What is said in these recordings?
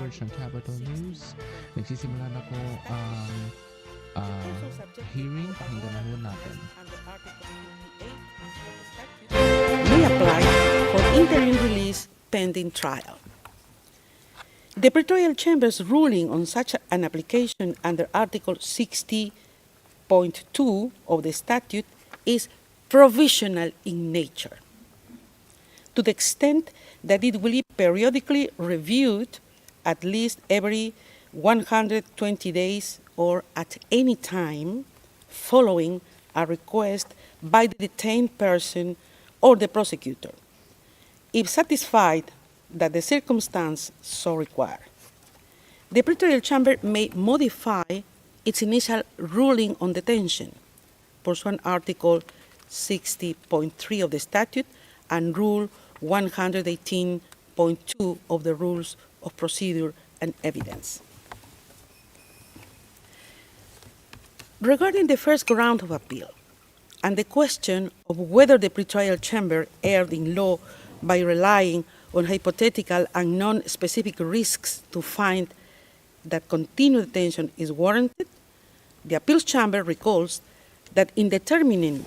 coverage ng Capital News. Nagsisimula na po ang hearing. Pakinggan na ho natin. May apply for interim release pending trial. The Pretorial Chamber's ruling on such an application under Article 60.2 of the statute is provisional in nature, to the extent that it will be periodically reviewed at least every 120 days or at any time following a request by the detained person or the prosecutor, if satisfied that the circumstance so require. The Pretorial Chamber may modify its initial ruling on detention, pursuant Article 60.3 of the statute and Rule 118.2 of the Rules of Procedure and Evidence. Regarding the first ground of appeal and the question of whether the Pretorial Chamber erred in law by relying on hypothetical and non-specific risks to find that continued detention is warranted, the Appeals Chamber recalls that in determining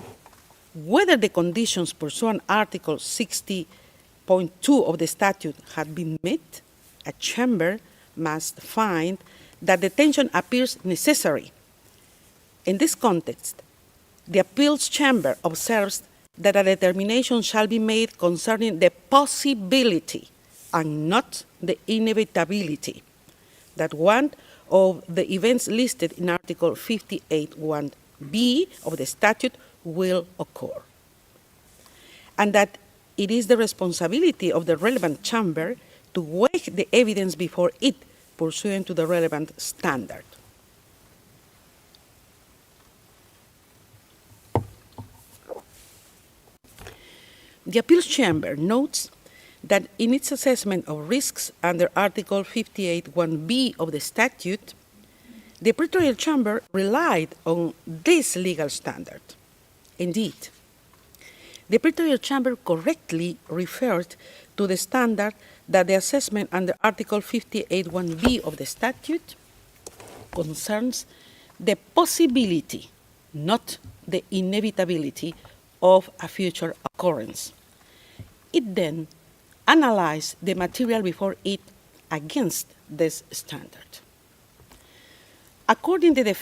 whether the conditions pursuant Article 60.2 of the statute had been met, a chamber must find that detention appears necessary. In this context, the Appeals Chamber observes that a determination shall be made concerning the possibility and not the inevitability that one of the events listed in Article 58(1)(b) of the statute will occur, and that it is the responsibility of the relevant chamber to weigh the evidence before it pursuant to the relevant standard. The Appeals Chamber notes that in its assessment of risks under Article 58(1)(b) of the statute, the Pretorial Chamber relied on this legal standard. Indeed, the Pretorial Chamber correctly referred to the standard that the assessment under Article 58(1)(b) of the statute concerns the possibility, not the inevitability, of a future occurrence. It then analyzed the material before it against this standard. Accordingly, the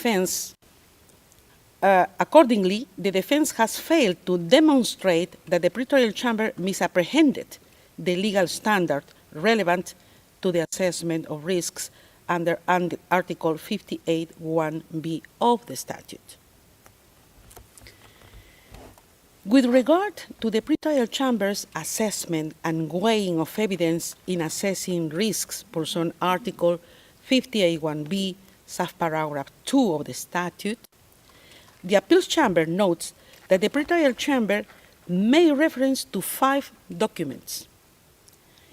defense has failed to demonstrate that the Pretorial Chamber misapprehended the legal standard relevant to the assessment of risks under Article 58(1)(b) of the statute. With regard to the Pretorial Chamber's assessment and weighing of evidence in assessing risks pursuant Article 58(1)(b), subparagraph 2 of the statute, the Appeals Chamber notes that the Pretorial Chamber made reference to 5 documents,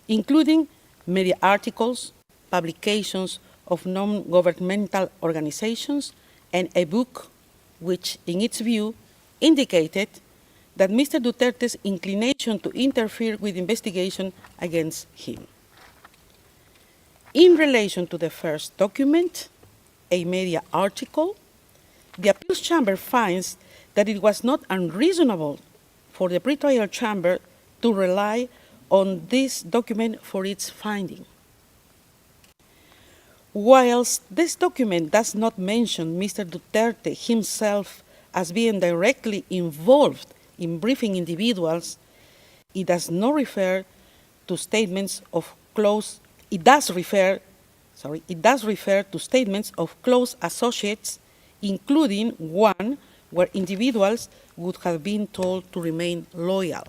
including media articles, publications of non-governmental organizations, and a book which, in its view, indicated that Mr. Duterte's inclination to interfere with investigation against him. In relation to the first document, a media article, the Appeals Chamber finds that it was not unreasonable for the Pretorial Chamber to rely on this document for its finding. Whilst this document does not mention Mr. Duterte himself as being directly involved in briefing individuals, it does not refer to statements of close associates, including one where individuals would have been told to remain loyal.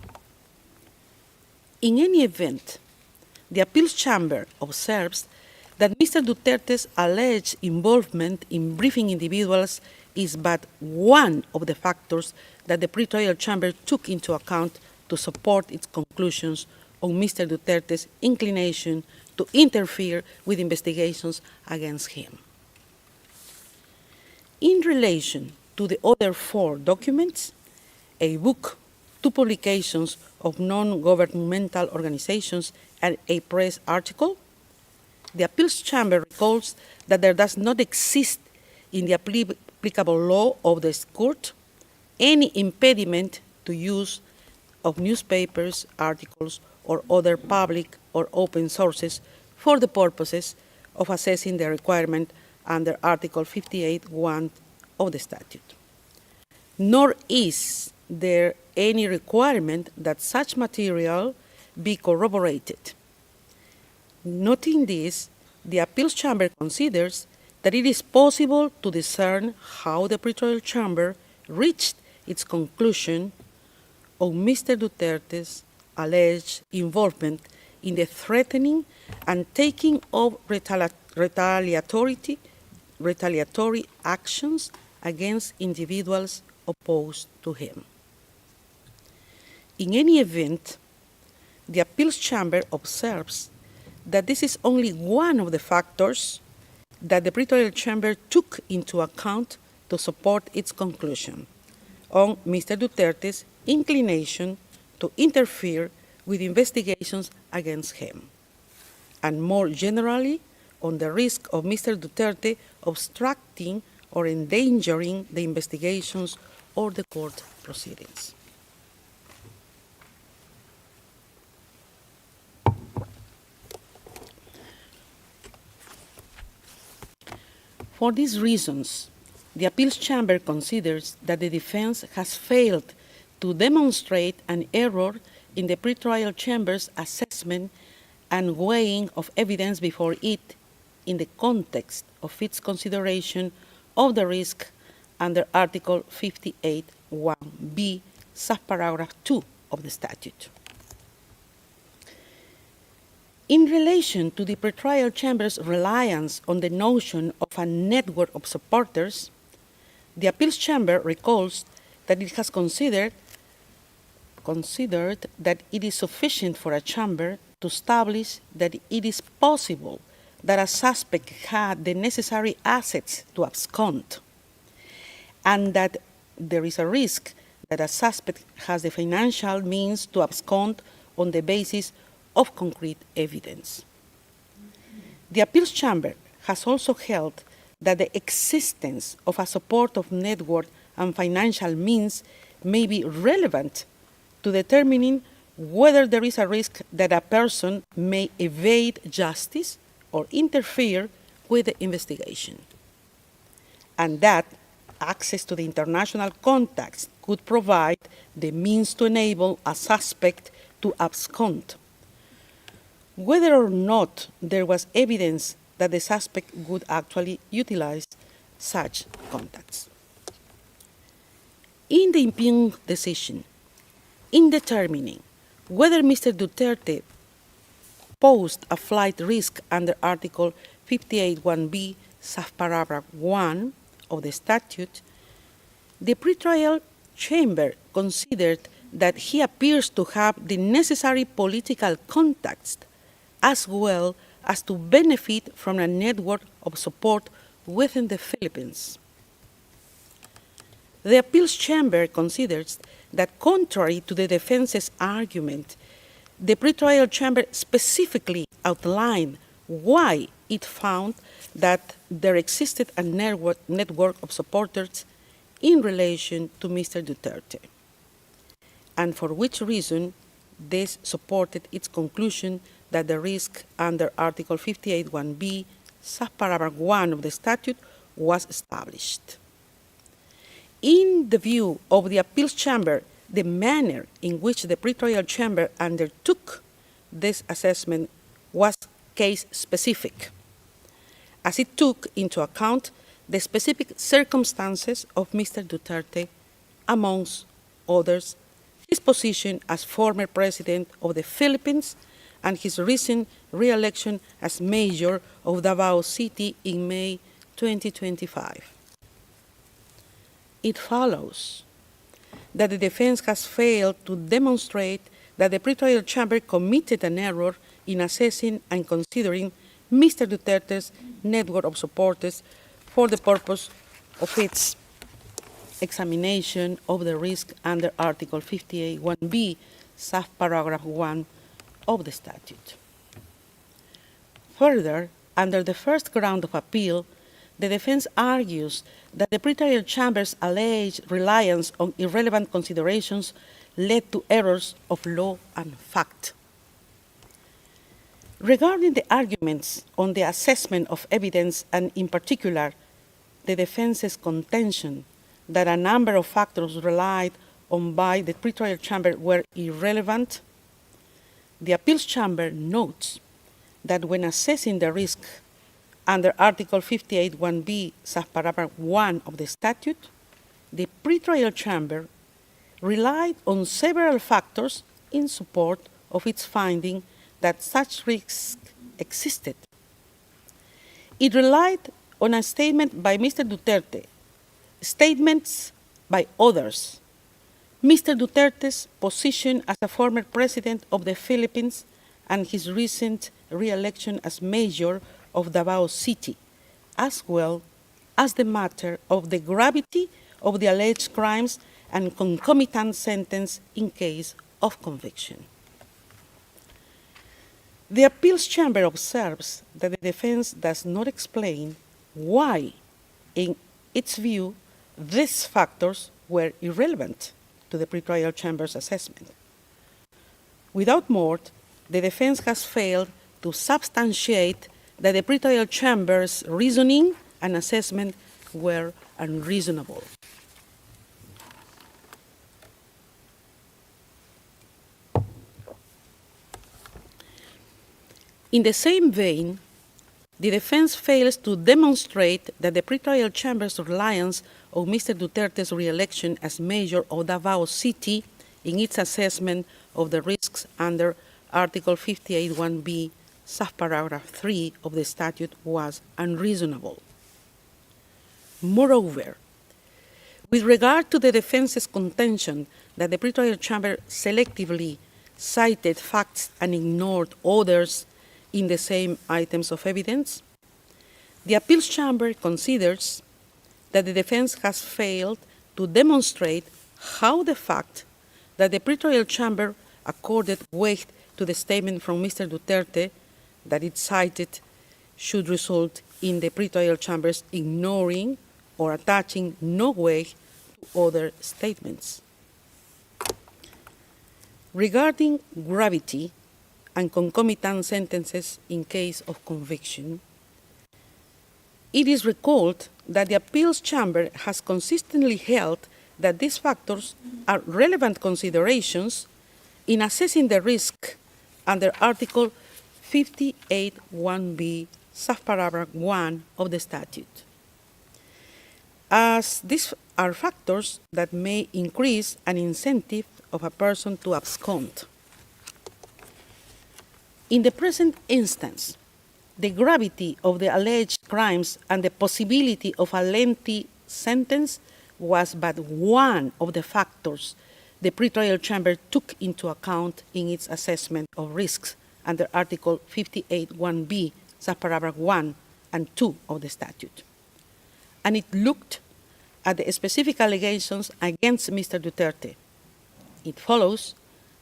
In any event, the Appeals Chamber observes that Mr. Duterte's alleged involvement in briefing individuals is but one of the factors that the Pretorial Chamber took into account to support its conclusions on Mr. Duterte's inclination to interfere with investigations against him. In relation to the other 4 documents, a book, 2 publications of non-governmental organizations, and a press article, The appeals chamber recalls that there does not exist in the applicable law of the court any impediment to use of newspapers, articles, or other public or open sources for the purposes of assessing the requirement under Article 58(1) of the statute. Nor is there any requirement that such material be corroborated. Noting this, the appeals chamber considers that it is possible to discern how the pretrial chamber reached its conclusion on Mr. Duterte's alleged involvement in the threatening and taking of retaliatory actions against individuals opposed to him. In any event, the appeals chamber observes that this is only one of the factors that the pretrial chamber took into account to support its conclusion on Mr. Duterte's inclination to interfere with investigations against him, and more generally on the risk of Mr. Duterte obstructing or endangering the investigations or the court proceedings. For these reasons, the appeals chamber considers that the defense has failed to demonstrate an error in the pretrial chamber's assessment and weighing of evidence before it in the context of its consideration of the risk under Article 58(1)(b), subparagraph 2 of the statute. In relation to the pretrial chamber's reliance on the notion of a network of supporters, the appeals chamber recalls that it has considered that it is sufficient for a chamber to establish that it is possible that a suspect had the necessary assets to abscond, and that there is a risk that a suspect has the financial means to abscond on the basis of concrete evidence. The appeals chamber has also held that the existence of a supportive network and financial means may be relevant to determining whether there is a risk that a person may evade justice or interfere with the investigation, and that access to the international contacts could provide the means to enable a suspect to abscond, whether or not there was evidence that the suspect would actually utilize such contacts. In the impugned decision, in determining whether Mr. Duterte posed a flight risk under Article 58(1)(b), subparagraph 1 of the statute, the pretrial chamber considered that he appears to have the necessary political contacts as well as to benefit from a network of support within the Philippines. The appeals chamber considers that contrary to the defense's argument, the pretrial chamber specifically outlined why it found that there existed a network of supporters in relation to Mr. Duterte, and for which reason this supported its conclusion that the risk under Article 58(1)(b), subparagraph 1 of the statute was established. In the view of the appeals chamber, the manner in which the pretrial chamber undertook this assessment was case-specific, as it took into account the specific circumstances of Mr. Duterte, amongst others, his position as former president of the Philippines and his recent re-election as mayor of Davao City in May 2025. It follows that the defense has failed to demonstrate that the pretrial chamber committed an error in assessing and considering Mr. Duterte's network of supporters for the purpose of its examination of the risk under Article 58(1)(b), subparagraph 1 of the statute. Further, under the first ground of appeal, the defense argues that the pretrial chamber's alleged reliance on irrelevant considerations led to errors of law and fact. Regarding the arguments on the assessment of evidence, and in particular, the defense's contention that a number of factors relied on by the pretrial chamber were irrelevant, the appeals chamber notes that when assessing the risk under Article 58(1)b, subparagraph 1 of the statute, the pretrial chamber relied on several factors in support of its finding that such risk existed. It relied on a statement by Mr. Duterte, statements by others, Mr. Duterte's position as a former president of the Philippines and his recent re-election as mayor of Davao City, as well as the matter of the gravity of the alleged crimes and concomitant sentence in case of conviction. The appeals chamber observes that the defense does not explain why, in its view, these factors were irrelevant to the pretrial chamber's assessment. Without more, the defense has failed to substantiate that the pretrial chamber's reasoning and assessment were unreasonable. In the same vein, the defense fails to demonstrate that the pretrial chamber's reliance on Mr. Duterte's re-election as mayor of Davao City in its assessment of the risks under Article 58(1)b, subparagraph 3 of the statute was unreasonable. Moreover, with regard to the defense's contention that the pretrial chamber selectively cited facts and ignored others in the same items of evidence, the appeals chamber considers that the defense has failed to demonstrate how the fact that the pretrial chamber accorded weight to the statement from Mr. Duterte that it cited should result in the pretrial chamber's ignoring or attaching no weight to other statements. Regarding gravity and concomitant sentences in case of conviction, it is recalled that the appeals chamber has consistently held that these factors are relevant considerations in assessing the risk under Article 58(1)b, subparagraph 1 of the statute, as these are factors that may increase an incentive of a person to abscond. In the present instance, the gravity of the alleged crimes and the possibility of a lengthy sentence was but one of the factors the pretrial chamber took into account in its assessment of risks under Article 58(1)b, subparagraph 1 and 2 of the statute. And it looked at the specific allegations against Mr. Duterte. It follows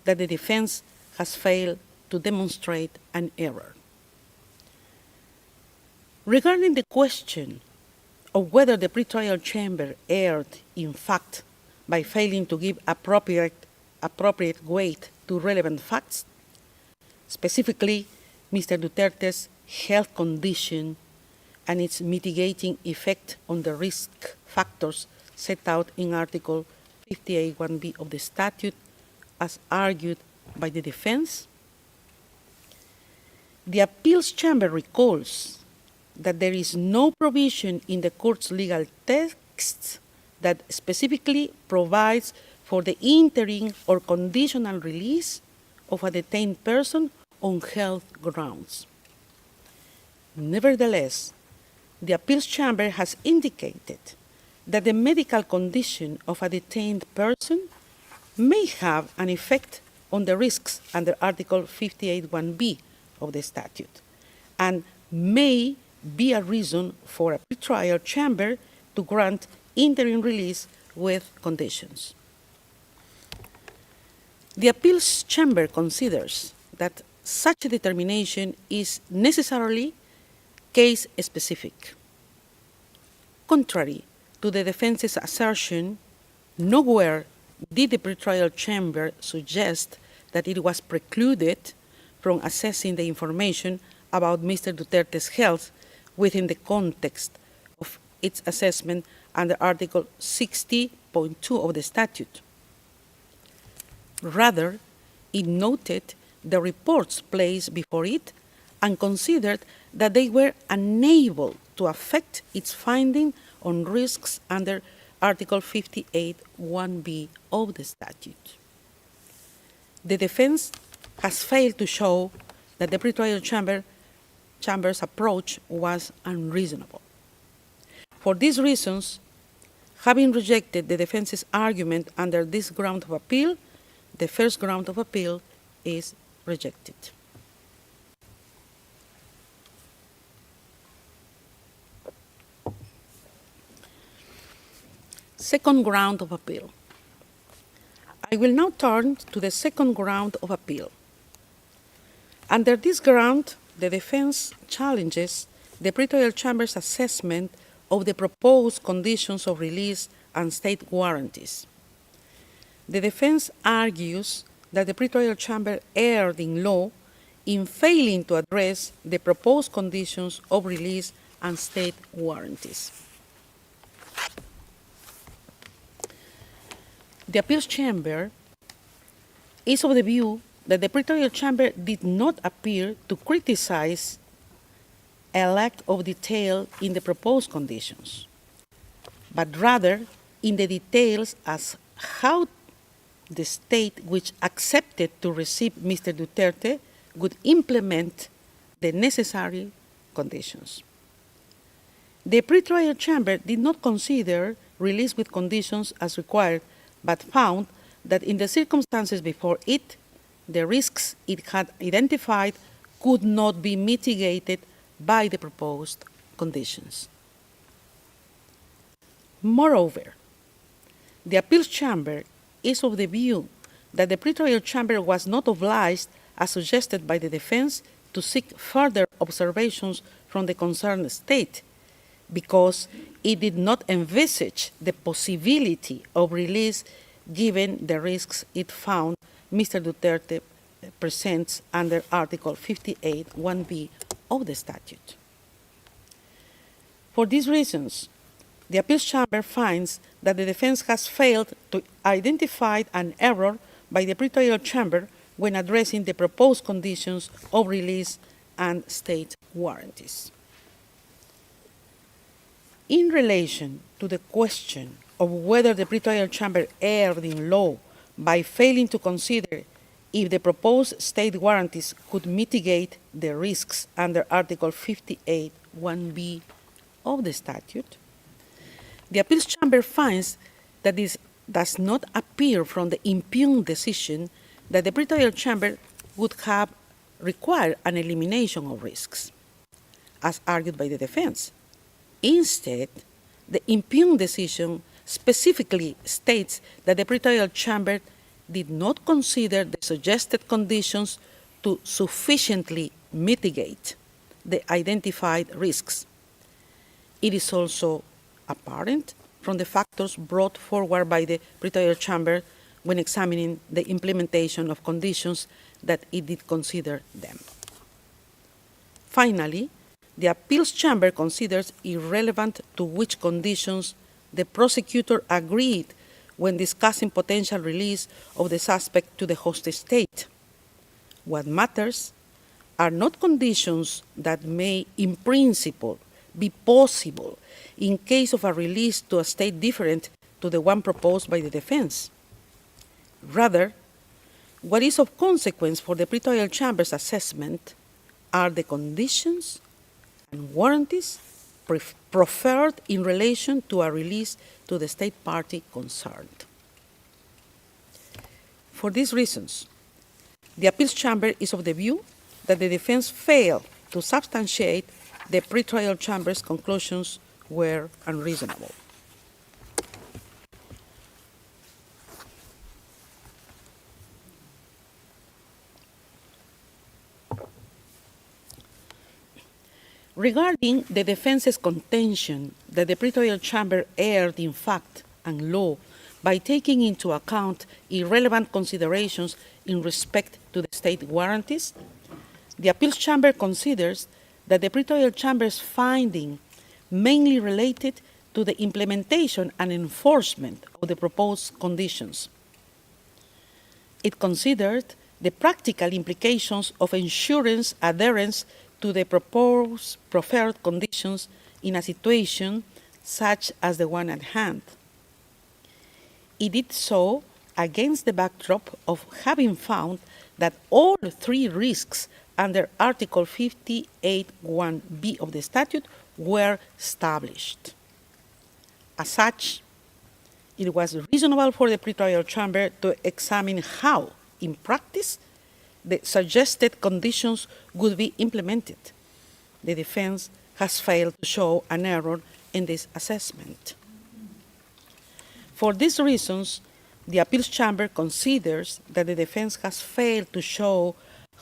that the defense has failed to demonstrate an error. Regarding the question of whether the pretrial chamber erred in fact by failing to give appropriate weight to relevant facts, specifically Mr. Duterte's health condition and its mitigating effect on the risk factors set out in Article 58(1)b of the statute as argued by the defense, the appeals chamber recalls that there is no provision in the court's legal texts that specifically provides for the interim or conditional release of a detained person on health grounds. Nevertheless, the appeals chamber has indicated that the medical condition of a detained person may have an effect on the risks under Article 58(1)b of the statute, and may be a reason for a pretrial chamber to grant interim release with conditions. The appeals chamber considers that such a determination is necessarily case-specific. Contrary to the defense's assertion, nowhere did the pretrial chamber suggest that it was precluded from assessing the information about Mr. Duterte's health within the context of its assessment under Article 60.2 of the statute. Rather, it noted the reports placed before it and considered that they were unable to affect its finding on risks under Article 58(1)(b) of the statute. The defense has failed to show that the pretrial chamber's approach was unreasonable. For these reasons, having rejected the defense's argument under this ground of appeal, the first ground of appeal is rejected. Second ground of appeal. I will now turn to the second ground of appeal. Under this ground, the defense challenges the pretrial chamber's assessment of the proposed conditions of release and state guarantees. The defense argues that the pretrial chamber erred in law in failing to address the proposed conditions of release and state guarantees. The appeals chamber is of the view that the pretrial chamber did not appear to criticize a lack of detail in the proposed conditions, but rather in the details as how the state which accepted to receive Mr. Duterte would implement the necessary conditions. The pretrial chamber did not consider release with conditions as required, but found that in the circumstances before it, the risks it had identified could not be mitigated by the proposed conditions. Moreover, the appeals chamber is of the view that the pretrial chamber was not obliged, as suggested by the defense, to seek further observations from the concerned state, because it did not envisage the possibility of release given the risks it found Mr. Duterte presents under Article 58(1)(b) of the statute. For these reasons, the appeals chamber finds that the defense has failed to identify an error by the pretrial chamber when addressing the proposed conditions of release and state guarantees. In relation to the question of whether the pretrial chamber erred in law by failing to consider if the proposed state guarantees could mitigate the risks under Article 58(1)(b) of the statute, the appeals chamber finds that this does not appear from the impugned decision that the pretrial chamber would have required an elimination of risks, as argued by the defense. Instead, the impugned decision specifically states that the pretrial chamber did not consider the suggested conditions to sufficiently mitigate the identified risks. It is also apparent from the factors brought forward by the pretrial chamber when examining the implementation of conditions that it did consider them. Finally, the appeals chamber considers irrelevant to which conditions the prosecutor agreed when discussing potential release of the suspect to the host state. What matters are not conditions that may, in principle, be possible in case of a release to a state different to the one proposed by the defense. Rather, what is of consequence for the pretrial chamber's assessment are the conditions and warranties proffered in relation to a release to the state party concerned. For these reasons, the appeals chamber is of the view that the defense failed to substantiate the pretrial chamber's conclusions were unreasonable. Regarding the defense's contention that the pretrial chamber erred in fact and law by taking into account irrelevant considerations in respect to the state warranties, the appeals chamber considers that the pretrial chamber's finding mainly related to the implementation and enforcement of the proposed conditions. It considered the practical implications of ensuring adherence to the proposed preferred conditions in a situation such as the one at hand. It did so against the backdrop of having found that all three risks under Article 58(1)(b) of the statute were established. As such, it was reasonable for the pretrial chamber to examine how, in practice, the suggested conditions would be implemented. The defense has failed to show an error in this assessment. For these reasons, the appeals chamber considers that the defense has failed to show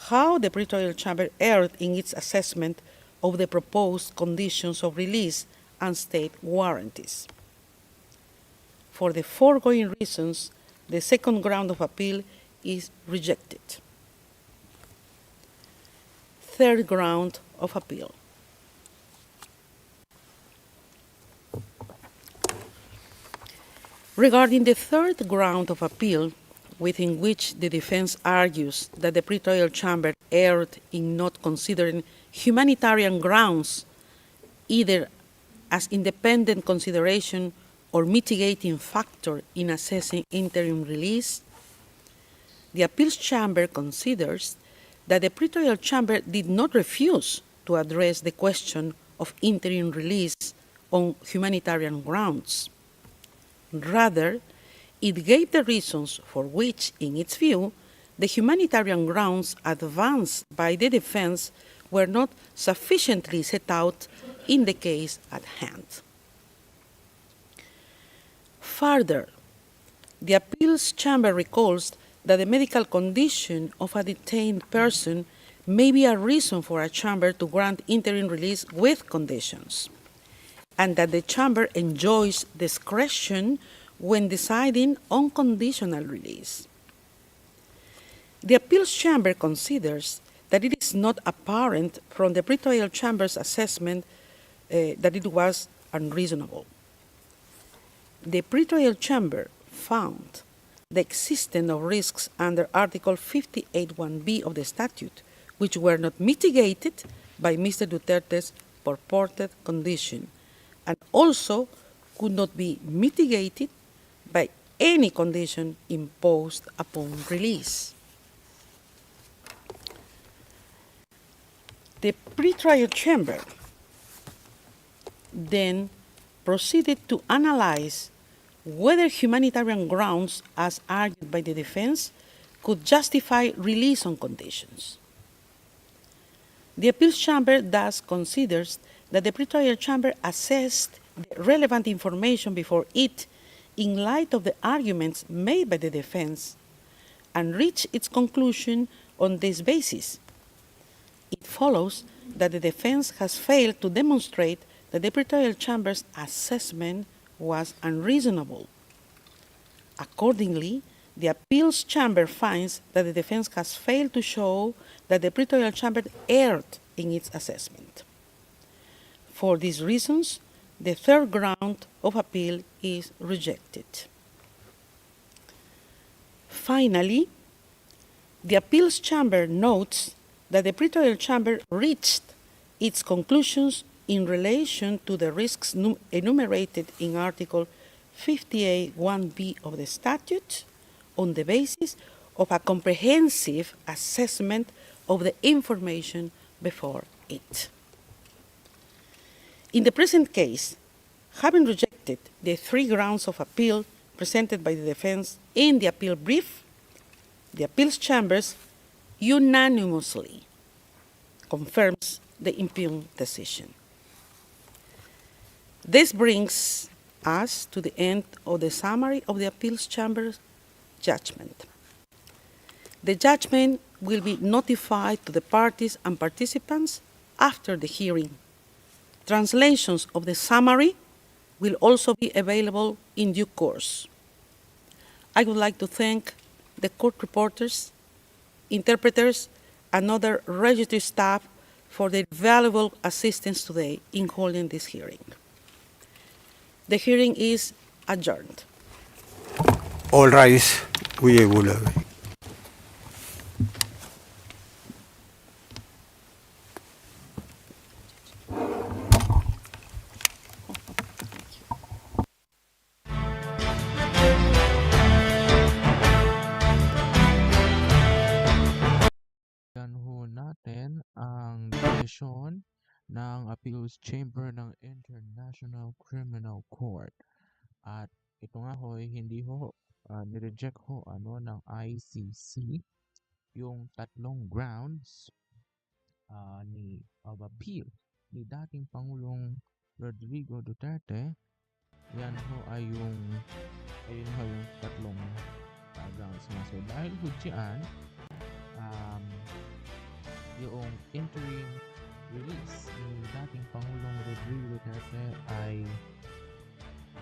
how the pretrial chamber erred in its assessment of the proposed conditions of release and state warranties. For the foregoing reasons, the second ground of appeal is rejected. Third ground of appeal. Regarding the third ground of appeal, within which the defense argues that the pretrial chamber erred in not considering humanitarian grounds either as independent consideration or mitigating factor in assessing interim release, the appeals chamber considers that the pretrial chamber did not refuse to address the question of interim release on humanitarian grounds. Rather, it gave the reasons for which, in its view, the humanitarian grounds advanced by the defense were not sufficiently set out in the case at hand. Further, the appeals chamber recalls that the medical condition of a detained person may be a reason for a chamber to grant interim release with conditions, and that the chamber enjoys discretion when deciding on conditional release. The appeals chamber considers that it is not apparent from the pretrial chamber's assessment that it was unreasonable. The pretrial chamber found the existence of risks under Article 58(1)(b) of the statute, which were not mitigated by Mr. Duterte's purported condition, and also could not be mitigated by any condition imposed upon release. The pretrial chamber then proceeded to analyze whether humanitarian grounds, as argued by the defense, could justify release on conditions. The appeals chamber thus considers that the pretrial chamber assessed the relevant information before it in light of the arguments made by the defense and reached its conclusion on this basis. It follows that the defense has failed to demonstrate that the pretrial chamber's assessment was unreasonable. Accordingly, the appeals chamber finds that the defense has failed to show that the pretrial chamber erred in its assessment. For these reasons, the third ground of appeal is rejected. Finally, the appeals chamber notes that the pretrial chamber reached its conclusions in relation to the risks enumerated in Article 58(1)(b) of the statute on the basis of a comprehensive assessment of the information before it. In the present case, having rejected the three grounds of appeal presented by the defense in the appeal brief, the appeals chambers unanimously confirms the impugned decision. This brings us to the end of the summary of the appeals chamber's judgment. The judgment will be notified to the parties and participants after the hearing Translations of the summary will also be available in due course. I would like to thank the court reporters, interpreters, and other registry staff for their valuable assistance today in holding this hearing. The hearing is adjourned. All rise. We will. Yan ho natin ang desisyon ng Appeals Chamber ng International Criminal Court. At ito nga ho ay hindi ho nireject ho ng ICC yung tatlong grounds of appeal ni dating Pangulong Rodrigo Duterte. Yan ho ay yung tatlong grounds nga. So dahil ho dyan, yung interim release ni dating Pangulong Rodrigo Duterte ay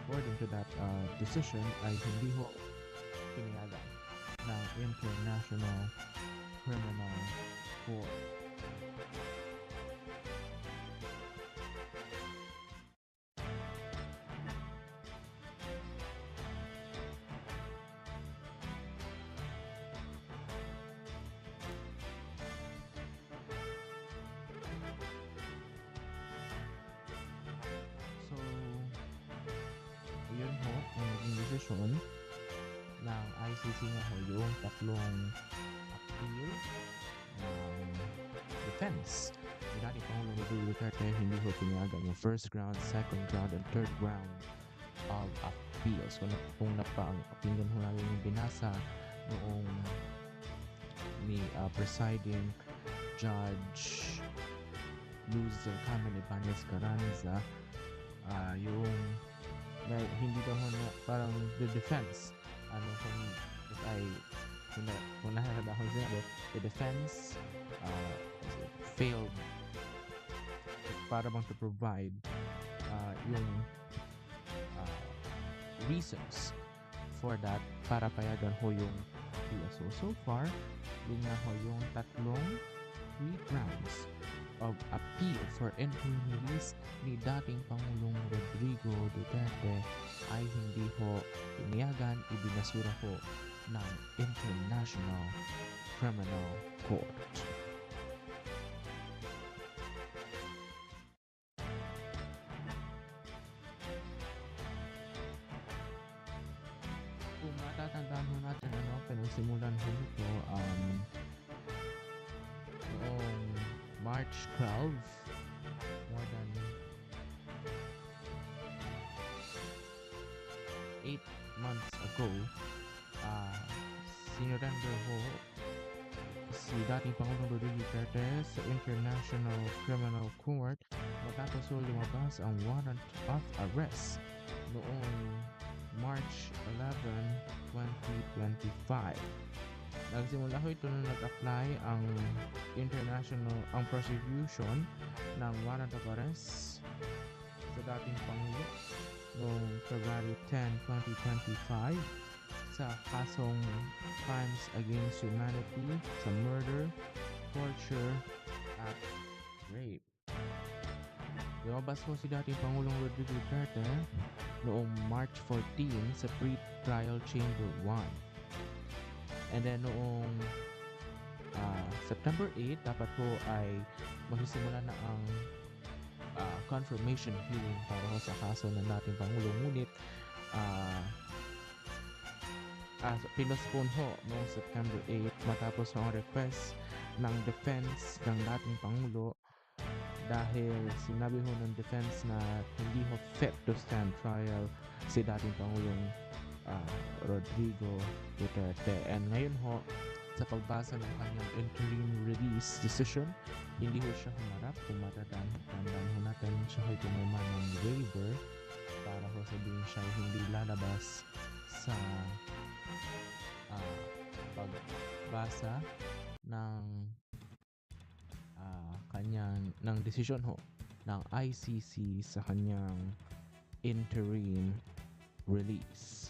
according to that decision ay hindi ho pinayagan ng International Criminal Court. So, yun ho ang naging desisyon ng ICC nga ho yung tatlong appeal ng defense ni dating Pangulong Rodrigo Duterte. Hindi ho pinayagan yung first ground, second ground, and third ground of appeals. Kung ang opinion ho namin yung binasa noong ni presiding Judge Luz del Carmen Ibanez Carranza, yung hindi daw na parang the defense kung nakakada ko sinabi, the defense failed para bang to provide yung reasons for that para payagan ho yung appeal. So far, yun nga ho yung tatlong 3 grounds of appeal for interim release ni dating Pangulong Rodrigo Duterte ay hindi ho pinayagan, ibinasura ho ng International Criminal Court. Kung matatandaan ho natin pinagsimulan ho ito noong March 12, more than 8 months ago, sinurrender ho si dating Pangulong Rodrigo Duterte sa International Criminal Court matapos ho lumabas ang warrant of arrest noong March 11, 2025. Nagsimula ho ito nung nag-apply ang prosecution ng warrant of arrest sa dating Pangulo noong February 10, 2025 sa kasong crimes against humanity sa murder, torture, at rape. Lumabas ho si dating Pangulong Rodrigo Duterte noong March 14 sa pre-trial chamber 1. And then noong September 8, dapat po ay magsisimula na ang confirmation hearing para ho sa kaso ng dating Pangulo. Ngunit pinospone ho noong September 8 matapos ang request ng defense ng dating Pangulo dahil sinabi ho ng defense na hindi ho fit to stand trial si dating Pangulong Rodrigo Duterte. And ngayon ho, sa pagbasa ng kanyang interim release decision, hindi ho siya humarap. Kung matatandaan ho natin, siya ho'y tumama ng waiver para ho sabihin siya hindi lalabas sa pagbasa ng kanyang desisyon ho ng ICC sa kanyang interim release.